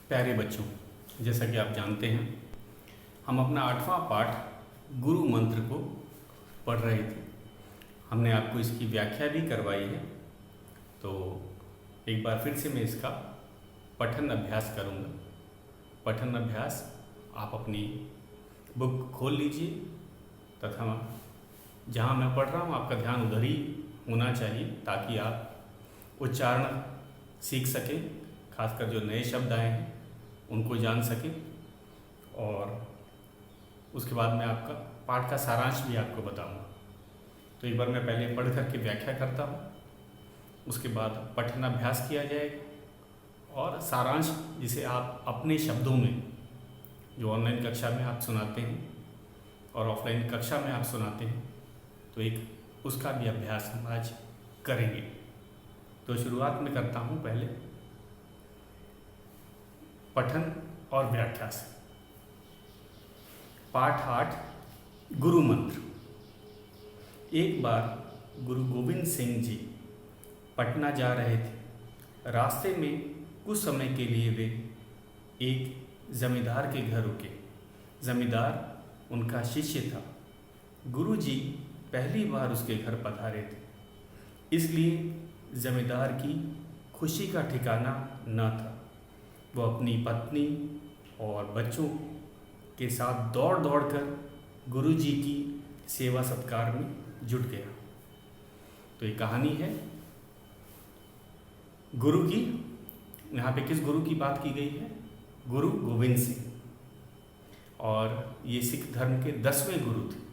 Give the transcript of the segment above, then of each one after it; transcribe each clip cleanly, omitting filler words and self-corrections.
प्यारे बच्चों, जैसा कि आप जानते हैं हम अपना 8वां पाठ गुरु मंत्र को पढ़ रहे थे। हमने आपको इसकी व्याख्या भी करवाई है, तो एक बार फिर से मैं इसका पठन अभ्यास करूँगा। पठन अभ्यास आप अपनी बुक खोल लीजिए तथा जहाँ मैं पढ़ रहा हूँ आपका ध्यान उधर ही होना चाहिए ताकि आप उच्चारण सीख सकें, खासकर जो नए शब्द आए हैं उनको जान सकें। और उसके बाद मैं आपका पाठ का सारांश भी आपको बताऊंगा। तो एक बार मैं पहले पढ़ करके व्याख्या करता हूँ, उसके बाद पठन अभ्यास किया जाएगा और सारांश जिसे आप अपने शब्दों में, जो ऑनलाइन कक्षा में आप सुनाते हैं और ऑफलाइन कक्षा में आप सुनाते हैं, तो एक उसका भी अभ्यास हम आज करेंगे। तो शुरुआत में करता हूँ पहले पठन और व्याख्या से। पाठ 8 गुरु मंत्र। एक बार गुरु गोविंद सिंह जी पटना जा रहे थे। रास्ते में कुछ समय के लिए वे एक जमींदार के घर रुके। जमींदार उनका शिष्य था। गुरु जी पहली बार उसके घर पधारे थे, इसलिए जमींदार की खुशी का ठिकाना न था। वो अपनी पत्नी और बच्चों के साथ दौड़ दौड़ कर गुरु जी की सेवा सत्कार में जुट गया। तो ये कहानी है गुरु की। यहाँ पे किस गुरु की बात की गई है? गुरु गोविंद सिंह। और ये सिख धर्म के 10वें गुरु थे।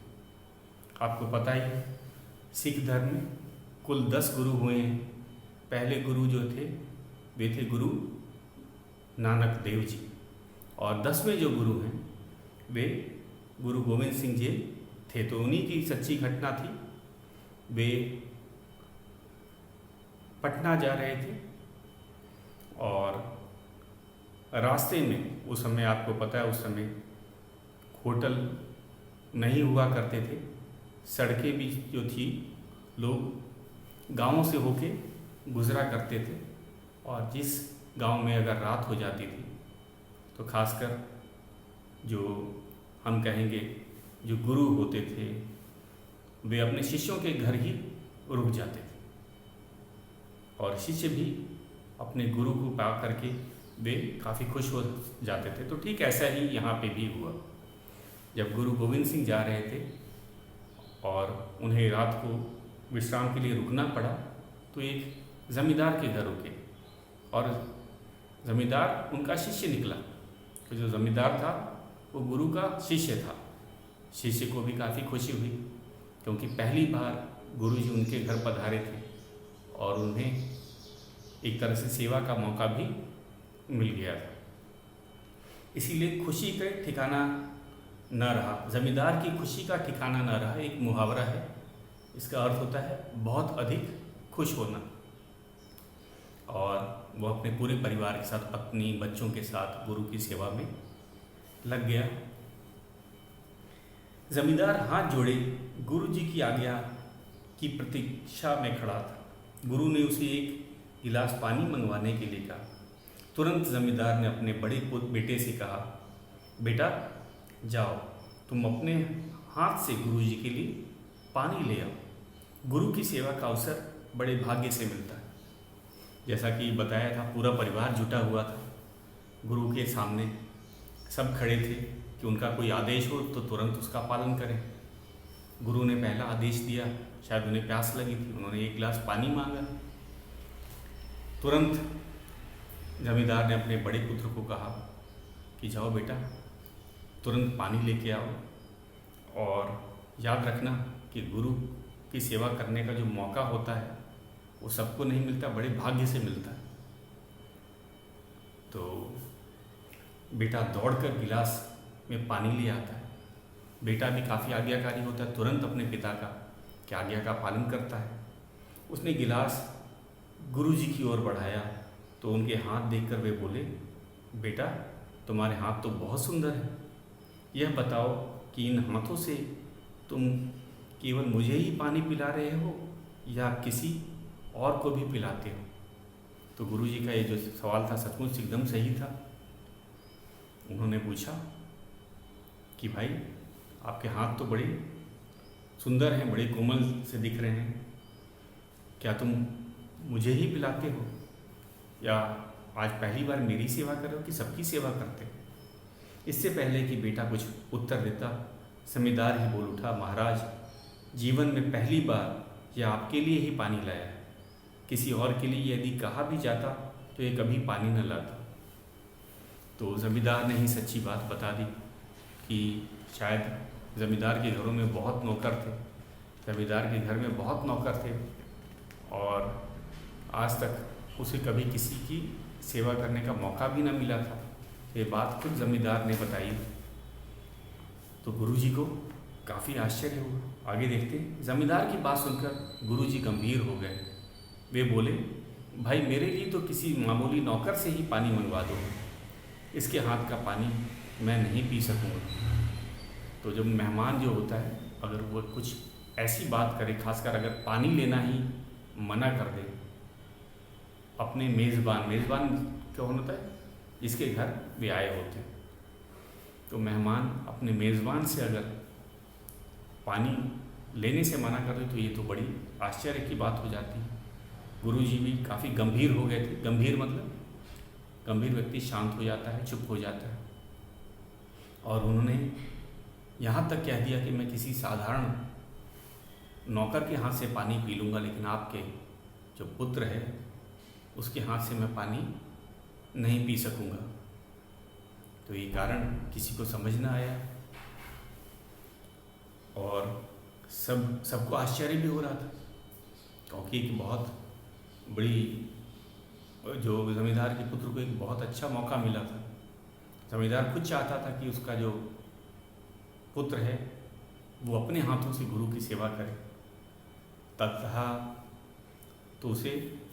आपको पता ही है सिख धर्म में कुल 10 गुरु हुए हैं। पहले गुरु जो थे वे थे गुरु नानक देव जी, और 10वें जो गुरु हैं वे गुरु गोविंद सिंह जी थे। तो उन्हीं की सच्ची घटना थी। वे पटना जा रहे थे और रास्ते में, उस समय आपको पता है उस समय होटल नहीं हुआ करते थे, सड़कें भी जो थी लोग गांवों से होके गुजरा करते थे। और जिस गांव में अगर रात हो जाती थी तो खासकर जो हम कहेंगे जो गुरु होते थे वे अपने शिष्यों के घर ही रुक जाते थे, और शिष्य भी अपने गुरु को पा करके वे काफ़ी खुश हो जाते थे। तो ठीक ऐसा ही यहाँ पे भी हुआ। जब गुरु गोविंद सिंह जा रहे थे और उन्हें रात को विश्राम के लिए रुकना पड़ा, तो एक ज़मींदार के घर रुके और ज़मींदार उनका शिष्य निकला। तो जो ज़मींदार था वो गुरु का शिष्य था। शिष्य को भी काफ़ी खुशी हुई क्योंकि पहली बार गुरु जी उनके घर पधारे थे और उन्हें एक तरह से सेवा का मौका भी मिल गया था। इसीलिए खुशी का ठिकाना न रहा, ज़मींदार की खुशी का ठिकाना न रहा। एक मुहावरा है, इसका अर्थ होता है बहुत अधिक खुश होना। और वो अपने पूरे परिवार के साथ, पत्नी बच्चों के साथ गुरु की सेवा में लग गया। ज़मींदार हाथ जोड़े गुरु जी की आज्ञा की प्रतीक्षा में खड़ा था। गुरु ने उसे एक गिलास पानी मंगवाने के लिए कहा। तुरंत ज़मींदार ने अपने बड़े बेटे से कहा, बेटा जाओ, तुम अपने हाथ से गुरु जी के लिए पानी ले आओ। गुरु की सेवा का अवसर बड़े भाग्य से मिलता है। जैसा कि बताया था, पूरा परिवार जुटा हुआ था। गुरु के सामने सब खड़े थे कि उनका कोई आदेश हो तो तुरंत उसका पालन करें। गुरु ने पहला आदेश दिया, शायद उन्हें प्यास लगी थी, उन्होंने एक गिलास पानी मांगा। तुरंत जमींदार ने अपने बड़े पुत्र को कहा कि जाओ बेटा, तुरंत पानी लेके आओ। और याद रखना कि गुरु की सेवा करने का जो मौका होता है वो सबको नहीं मिलता, बड़े भाग्य से मिलता है। तो बेटा दौड़कर गिलास में पानी ले आता है। बेटा भी काफ़ी आज्ञाकारी होता है, तुरंत अपने पिता की आज्ञा का पालन करता है। उसने गिलास गुरु जी की ओर बढ़ाया तो उनके हाथ देखकर वे बोले, बेटा तुम्हारे हाथ तो बहुत सुंदर हैं। यह बताओ कि इन हाथों से तुम केवल मुझे ही पानी पिला रहे हो या किसी और को भी पिलाते हो? तो गुरु जी का ये जो सवाल था सचमुच एकदम सही था। उन्होंने पूछा कि भाई आपके हाथ तो बड़े सुंदर हैं, बड़े कोमल से दिख रहे हैं, क्या तुम मुझे ही पिलाते हो या आज पहली बार मेरी सेवा कर रहे हो कि सबकी सेवा करते हो? इससे पहले कि बेटा कुछ उत्तर देता, जमींदार ही बोल उठा, महाराज जीवन में पहली बार यह आपके लिए ही पानी लाया है। किसी और के लिए यदि कहा भी जाता तो ये कभी पानी न लाता। तो जमींदार ने ही सच्ची बात बता दी कि शायद जमींदार के घरों में बहुत नौकर थे, जमींदार के घर में बहुत नौकर थे और आज तक उसे कभी किसी की सेवा करने का मौका भी न मिला था। ये बात खुद जमींदार ने बताई। तो गुरुजी को काफ़ी आश्चर्य हुआ। आगे देखते हैं। जमींदार की बात सुनकर गुरुजी गंभीर हो गए। वे बोले, भाई मेरे लिए तो किसी मामूली नौकर से ही पानी मंगवा दो, इसके हाथ का पानी मैं नहीं पी सकूँगा। तो जब मेहमान जो होता है अगर वो कुछ ऐसी बात करे, खासकर अगर पानी लेना ही मना कर दे, अपने मेज़बान कौन होता है? जिसके घर वे आए होते हैं। तो मेहमान अपने मेज़बान से अगर पानी लेने से मना कर दे तो ये तो बड़ी आश्चर्य की बात हो जाती है। गुरुजी भी काफ़ी गंभीर हो गए थे। गंभीर मतलब गंभीर व्यक्ति शांत हो जाता है, चुप हो जाता है। और उन्होंने यहाँ तक कह दिया कि मैं किसी साधारण नौकर के हाथ से पानी पी लूँगा, लेकिन आपके जो पुत्र है उसके हाथ से मैं पानी नहीं पी सकूँगा। तो ये कारण किसी को समझ ना आया और सबको आश्चर्य भी हो रहा था, क्योंकि एक बहुत बड़ी जो ज़मींदार के पुत्र को एक बहुत अच्छा मौका मिला था। ज़मींदार खुद चाहता था कि उसका जो पुत्र है वो अपने हाथों से गुरु की सेवा करे। तथा तो उसे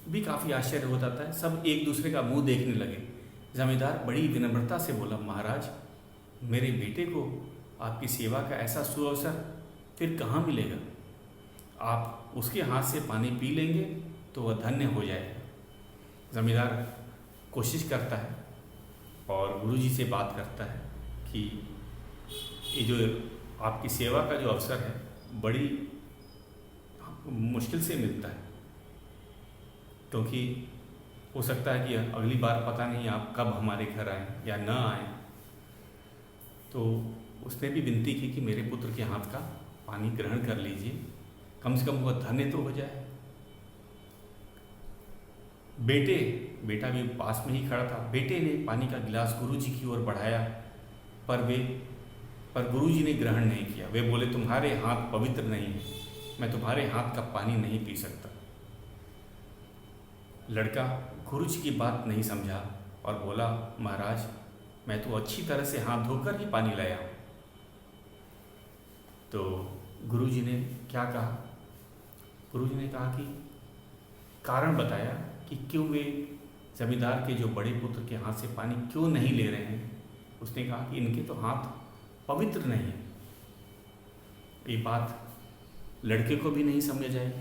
भी काफ़ी आश्चर्य होता था। सब एक दूसरे का मुंह देखने लगे। ज़मींदार बड़ी विनम्रता से बोला, महाराज मेरे बेटे को आपकी सेवा का ऐसा सुअवसर फिर कहाँ मिलेगा? आप उसके हाथ से पानी पी लेंगे तो वह धन्य हो जाएगा। ज़मींदार कोशिश करता है और गुरुजी से बात करता है कि ये जो आपकी सेवा का जो अवसर है बड़ी मुश्किल से मिलता है, क्योंकि हो सकता है कि अगली बार पता नहीं आप कब हमारे घर आएँ या ना आएँ। तो उसने भी विनती की कि मेरे पुत्र के हाथ का पानी ग्रहण कर लीजिए, कम से कम वह धन्य तो हो जाए। बेटा भी पास में ही खड़ा था। बेटे ने पानी का गिलास गुरुजी की ओर बढ़ाया, पर गुरुजी ने ग्रहण नहीं किया। वे बोले, तुम्हारे हाथ पवित्र नहीं है, मैं तुम्हारे हाथ का पानी नहीं पी सकता। लड़का गुरुजी की बात नहीं समझा और बोला, महाराज मैं तो अच्छी तरह से हाथ धोकर ही पानी लाया हूँ। तो गुरुजी ने क्या कहा? गुरुजी ने कहा कि कारण बताया कि क्यों वे जमींदार के जो बड़े पुत्र के हाथ से पानी क्यों नहीं ले रहे हैं। उसने कहा कि इनके तो हाथ पवित्र नहीं है। ये बात लड़के को भी नहीं समझ आई।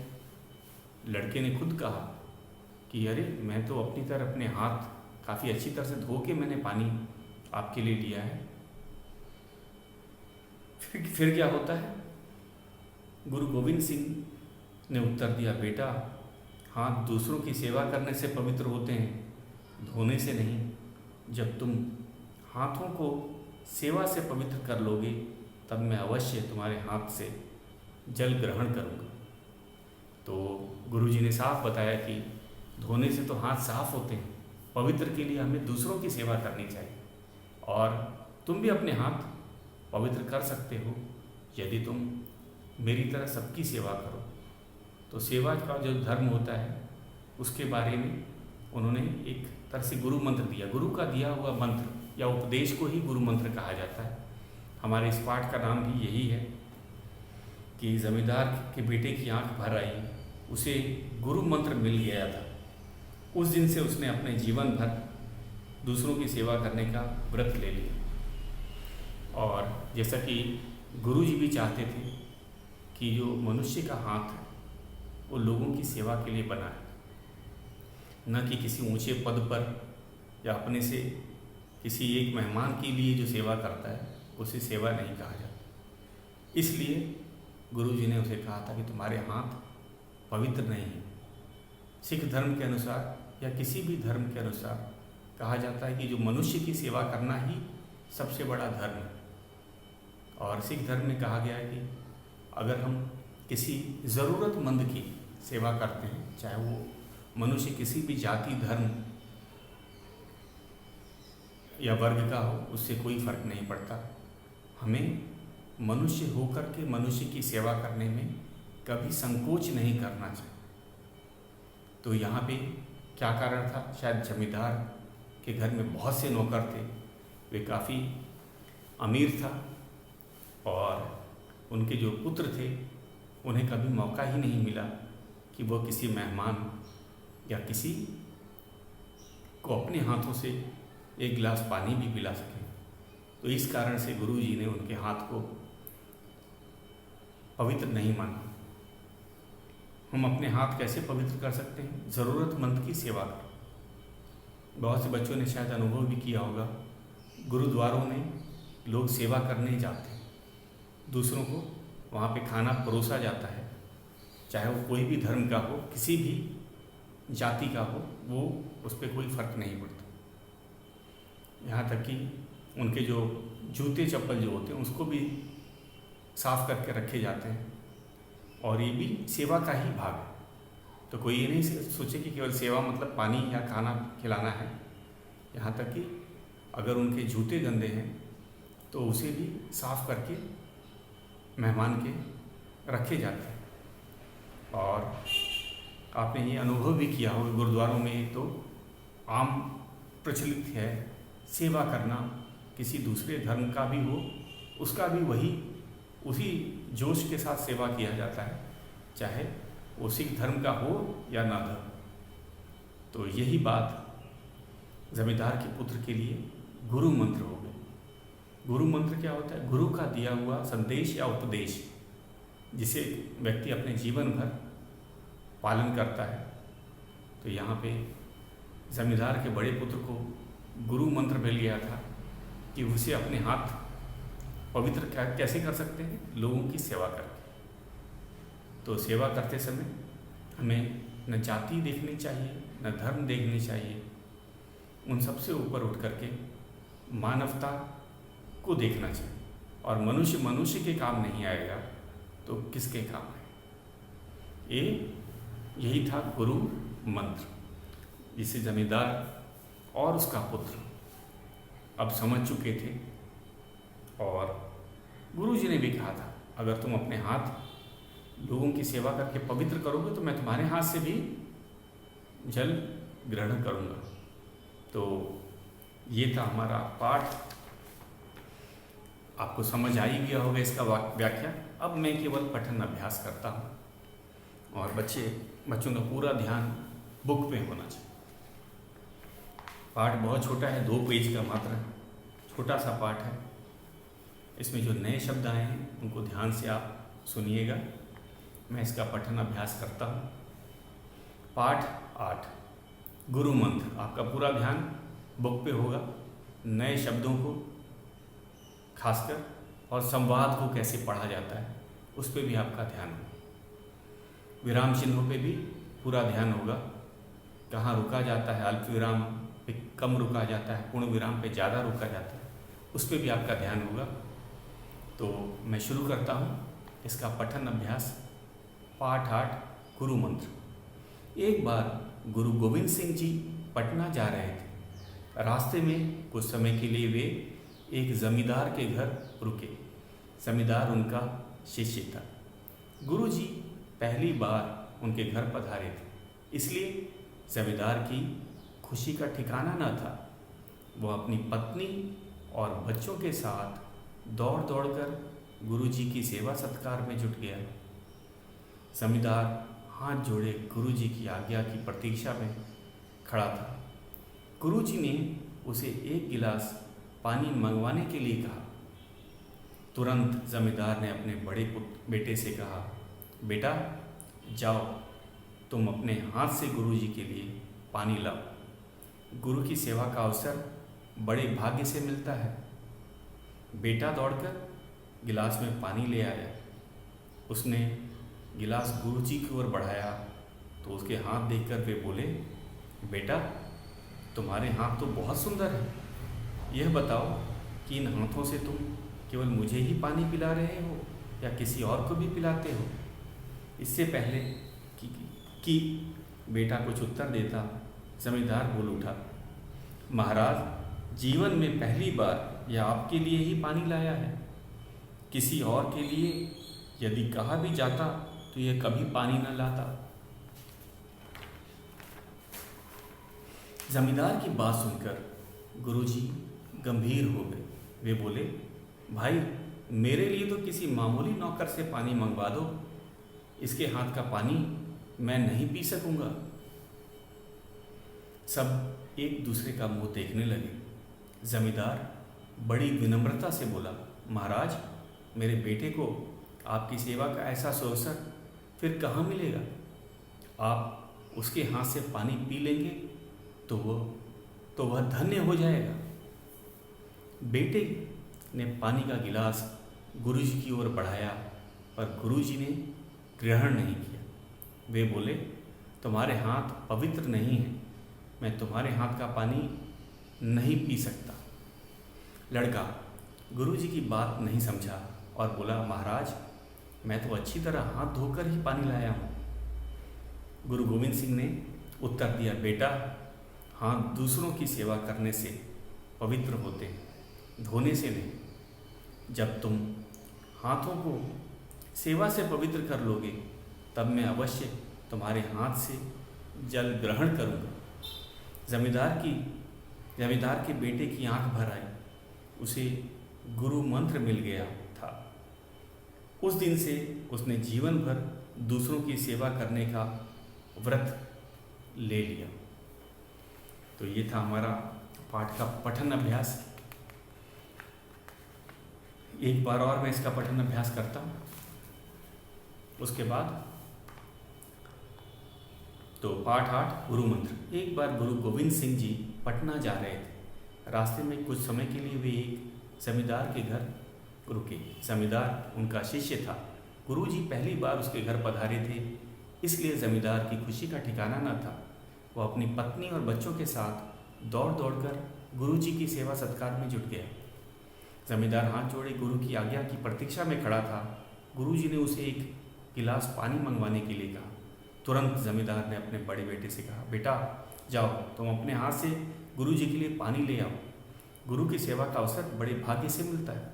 लड़के ने खुद कहा कि अरे मैं तो अपनी तरह अपने हाथ काफ़ी अच्छी तरह से धो के मैंने पानी आपके लिए लिया है। फिर क्या होता है? गुरु गोविंद सिंह ने उत्तर दिया, बेटा हाथ दूसरों की सेवा करने से पवित्र होते हैं, धोने से नहीं। जब तुम हाथों को सेवा से पवित्र कर लोगे तब मैं अवश्य तुम्हारे हाथ से जल ग्रहण करूँगा। तो गुरुजी ने साफ बताया कि धोने से तो हाथ साफ होते हैं, पवित्र के लिए हमें दूसरों की सेवा करनी चाहिए। और तुम भी अपने हाथ पवित्र कर सकते हो यदि तुम मेरी तरह सबकी सेवा करो। तो सेवा का जो धर्म होता है उसके बारे में उन्होंने एक तरह से गुरु मंत्र दिया। गुरु का दिया हुआ मंत्र या उपदेश को ही गुरु मंत्र कहा जाता है। हमारे इस पाठ का नाम भी यही है कि जमींदार के बेटे की आंख भर आई, उसे गुरु मंत्र मिल गया था। उस दिन से उसने अपने जीवन भर दूसरों की सेवा करने का व्रत ले लिया। और जैसा कि गुरुजी भी चाहते थे कि जो मनुष्य का हाथ है वो लोगों की सेवा के लिए बना है, न कि किसी ऊंचे पद पर या अपने से किसी एक मेहमान के लिए जो सेवा करता है उसे सेवा नहीं कहा जाता। इसलिए गुरुजी ने उसे कहा था कि तुम्हारे हाथ पवित्र नहीं है। सिख धर्म के अनुसार या किसी भी धर्म के अनुसार कहा जाता है कि जो मनुष्य की सेवा करना ही सबसे बड़ा धर्म है। और सिख धर्म में कहा गया है कि अगर हम किसी ज़रूरतमंद की सेवा करते हैं, चाहे वो मनुष्य किसी भी जाति, धर्म या वर्ग का हो, उससे कोई फर्क नहीं पड़ता। हमें मनुष्य होकर के मनुष्य की सेवा करने में कभी संकोच नहीं करना चाहिए। तो यहाँ पे क्या कारण था? शायद जमींदार के घर में बहुत से नौकर थे, वे काफ़ी अमीर था और उनके जो पुत्र थे उन्हें कभी मौका ही नहीं मिला कि वो किसी मेहमान या किसी को अपने हाथों से एक गिलास पानी भी पिला सकें। तो इस कारण से गुरुजी ने उनके हाथ को पवित्र नहीं माना। हम अपने हाथ कैसे पवित्र कर सकते हैं? ज़रूरतमंद की सेवा कर। बहुत से बच्चों ने शायद अनुभव भी किया होगा, गुरुद्वारों में लोग सेवा करने जाते हैं, दूसरों को वहाँ पे खाना परोसा जाता है, चाहे वो कोई भी धर्म का हो, किसी भी जाति का हो, वो उस पर कोई फ़र्क नहीं पड़ता। यहाँ तक कि उनके जो जूते चप्पल जो होते हैं उसको भी साफ करके रखे जाते हैं और ये भी सेवा का ही भाग है। तो कोई ये नहीं सोचे कि केवल सेवा मतलब पानी या खाना खिलाना है। यहाँ तक कि अगर उनके जूते गंदे हैं तो उसे भी साफ करके मेहमान के रखे जाते हैं। और आपने ये अनुभव भी किया होगा, गुरुद्वारों में तो आम प्रचलित है सेवा करना, किसी दूसरे धर्म का भी हो उसका भी उसी जोश के साथ सेवा किया जाता है, चाहे वो सिख धर्म का हो या ना धर्म। तो यही बात जमींदार के पुत्र के लिए गुरु मंत्र हो गए। गुरु मंत्र क्या होता है? गुरु का दिया हुआ संदेश या उपदेश जिसे व्यक्ति अपने जीवन भर पालन करता है। तो यहाँ पे जमींदार के बड़े पुत्र को गुरु मंत्र मिल गया था कि उसे अपने हाथ पवित्र कैसे कर सकते हैं? लोगों की सेवा करके। तो सेवा करते समय हमें न जाति देखनी चाहिए, न धर्म देखनी चाहिए, उन सबसे ऊपर उठ करके मानवता को देखना चाहिए। और मनुष्य मनुष्य के काम नहीं आएगा तो किसके काम है? यही था गुरु मंत्र, जिसे जमींदार और उसका पुत्र अब समझ चुके थे। और गुरुजी ने भी कहा था, अगर तुम अपने हाथ लोगों की सेवा करके पवित्र करोगे तो मैं तुम्हारे हाथ से भी जल ग्रहण करूँगा। तो ये था हमारा पाठ। आपको समझ आ ही गया होगा इसका व्याख्या। अब मैं केवल पठन अभ्यास करता हूँ और बच्चों का पूरा ध्यान बुक में होना चाहिए। पाठ बहुत छोटा है, 2 पेज का मात्र छोटा सा पाठ है। इसमें जो नए शब्द आए हैं उनको ध्यान से आप सुनिएगा। मैं इसका पठन अभ्यास करता हूँ। पाठ 8 गुरु मंत्र। आपका पूरा ध्यान बुक पे होगा। नए शब्दों को खासकर और संवाद को कैसे पढ़ा जाता है उस पर भी आपका ध्यान होगा। विराम चिन्हों पे भी पूरा ध्यान होगा। कहाँ रुका जाता है, अल्प विराम पे कम रुका जाता है, पूर्ण विराम पे ज़्यादा रुका जाता है, उस पर भी आपका ध्यान होगा। तो मैं शुरू करता हूँ इसका पठन अभ्यास। पाठ 8 गुरु मंत्र। एक बार गुरु गोविंद सिंह जी पटना जा रहे थे। रास्ते में कुछ समय के लिए वे एक जमींदार के घर रुके। जमींदार उनका शिष्य था। गुरु जी पहली बार उनके घर पधारे थे, इसलिए जमींदार की खुशी का ठिकाना न था। वह अपनी पत्नी और बच्चों के साथ दौड़ दौड़ कर गुरु जी की सेवा सत्कार में जुट गया। जमींदार हाथ जोड़े गुरु जी की आज्ञा की प्रतीक्षा में खड़ा था। गुरु जी ने उसे एक गिलास पानी मंगवाने के लिए कहा। तुरंत जमींदार ने अपने बड़े बेटे से कहा, बेटा जाओ, तुम अपने हाथ से गुरु जी के लिए पानी लाओ। गुरु की सेवा का अवसर बड़े भाग्य से मिलता है। बेटा दौड़कर गिलास में पानी ले आया। उसने गिलास गुरुजी की ओर बढ़ाया तो उसके हाथ देखकर वे बोले, बेटा तुम्हारे हाथ तो बहुत सुंदर है। यह बताओ कि इन हाथों से तुम केवल मुझे ही पानी पिला रहे हो या किसी और को भी पिलाते हो? इससे पहले कि बेटा कुछ उत्तर देता, जमींदार बोल उठा, महाराज जीवन में पहली बार यह आपके लिए ही पानी लाया है। किसी और के लिए यदि कहा भी जाता तो यह कभी पानी न लाता। जमींदार की बात सुनकर गुरुजी गंभीर हो गए। वे बोले, भाई मेरे लिए तो किसी मामूली नौकर से पानी मंगवा दो। इसके हाथ का पानी मैं नहीं पी सकूंगा। सब एक दूसरे का मुंह देखने लगे। जमींदार बड़ी विनम्रता से बोला, महाराज मेरे बेटे को आपकी सेवा का ऐसा अवसर फिर कहाँ मिलेगा? आप उसके हाथ से पानी पी लेंगे तो वह धन्य हो जाएगा। बेटे ने पानी का गिलास गुरुजी की ओर बढ़ाया पर गुरुजी ने ग्रहण नहीं किया। वे बोले, तुम्हारे हाथ पवित्र नहीं हैं, मैं तुम्हारे हाथ का पानी नहीं पी सकता। लड़का गुरुजी की बात नहीं समझा और बोला, महाराज मैं तो अच्छी तरह हाथ धोकर ही पानी लाया हूँ। गुरु गोविंद सिंह ने उत्तर दिया, बेटा हाथ दूसरों की सेवा करने से पवित्र होते हैं, धोने से नहीं। जब तुम हाथों को सेवा से पवित्र कर लोगे तब मैं अवश्य तुम्हारे हाथ से जल ग्रहण करूँगा। जमींदार के बेटे की आंख भर आई। उसे गुरु मंत्र मिल गया था। उस दिन से उसने जीवन भर दूसरों की सेवा करने का व्रत ले लिया। तो ये था हमारा पाठ का पठन अभ्यास। एक बार और मैं इसका पठन अभ्यास करता हूँ। उसके बाद तो पाठ 8 गुरु मंत्र। एक बार गुरु गोविंद सिंह जी पटना जा रहे थे। रास्ते में कुछ समय के लिए वे एक जमींदार के घर रुके। जमींदार उनका शिष्य था। गुरुजी पहली बार उसके घर पधारे थे, इसलिए जमींदार की खुशी का ठिकाना न था। वह अपनी पत्नी और बच्चों के साथ दौड़ दौड़कर गुरुजी की सेवा सत्कार में जुट गया। जमींदार हाथ जोड़े गुरु की आज्ञा की प्रतीक्षा में खड़ा था। गुरुजी ने उसे एक गिलास पानी मंगवाने के लिए कहा। तुरंत जमींदार ने अपने बड़े बेटे से कहा, बेटा जाओ तुम अपने हाथ से गुरुजी के लिए पानी ले आओ। गुरु की सेवा का अवसर बड़े भाग्य से मिलता है।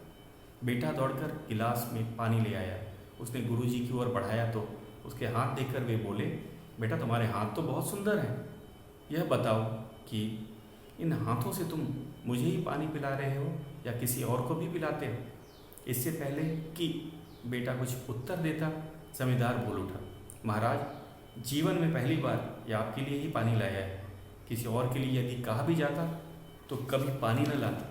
बेटा दौड़कर गिलास में पानी ले आया। उसने गुरुजी की ओर बढ़ाया तो उसके हाथ देखकर वे बोले, बेटा तुम्हारे हाथ तो बहुत सुंदर हैं। यह बताओ कि इन हाथों से तुम मुझे ही पानी पिला रहे हो या किसी और को भी पिलाते हो? इससे पहले कि बेटा कुछ उत्तर देता, जमींदार बोल उठा, महाराज जीवन में पहली बार यह आपके लिए ही पानी लाया है। किसी और के लिए यदि कहा भी जाता तो कभी पानी न लाता।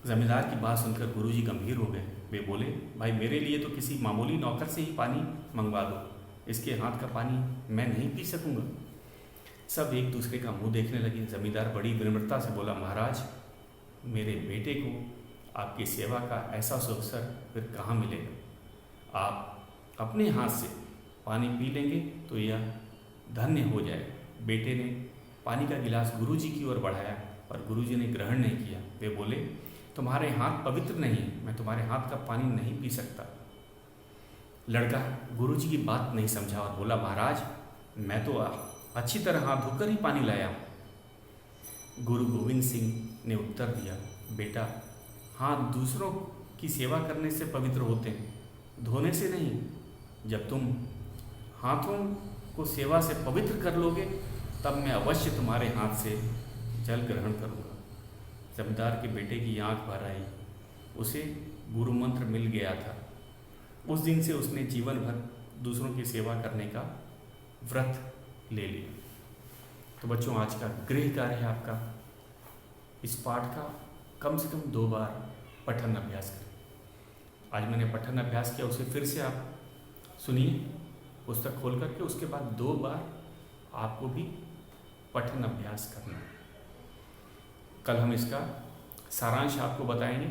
जमींदार की बात सुनकर गुरुजी गंभीर हो गए। वे बोले, भाई मेरे लिए तो किसी मामूली नौकर से ही पानी मंगवा दो। इसके हाथ का पानी मैं नहीं पी सकूंगा। सब एक दूसरे का मुंह देखने लगे। जमींदार बड़ी विनम्रता से बोला, महाराज मेरे बेटे को आपकी सेवा का ऐसा अवसर फिर कहाँ मिलेगा? आप अपने हाथ से पानी पी लेंगे तो यह धन्य हो जाएगा। बेटे ने पानी का गिलास गुरुजी की ओर बढ़ाया और गुरुजी ने ग्रहण नहीं किया। वे बोले, तुम्हारे हाथ पवित्र नहीं है, मैं तुम्हारे हाथ का पानी नहीं पी सकता। लड़का गुरुजी की बात नहीं समझा और बोला, महाराज मैं तो अच्छी तरह हाथ धोकर ही पानी लाया हूँ। गुरु गोविंद सिंह ने उत्तर दिया, बेटा हाथ दूसरों की सेवा करने से पवित्र होते हैं, धोने से नहीं। जब तुम हाथों को सेवा से पवित्र कर लोगे तब मैं अवश्य तुम्हारे हाथ से जल ग्रहण करूँगा। जमींदार के बेटे की आंख भर आई। उसे गुरु मंत्र मिल गया था। उस दिन से उसने जीवन भर दूसरों की सेवा करने का व्रत ले लिया। तो बच्चों आज का गृह कार्य है आपका, इस पाठ का कम से कम 2 बार पठन अभ्यास करें। आज मैंने पठन अभ्यास किया, उसे फिर से आप सुनिए पुस्तक खोल करके। उसके बाद 2 बार आपको भी पठन अभ्यास करना है। कल हम इसका सारांश आपको बताएंगे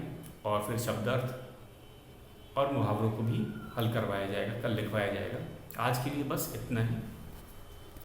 और फिर शब्दार्थ और मुहावरों को भी हल करवाया जाएगा, कल लिखवाया जाएगा। आज के लिए बस इतना ही।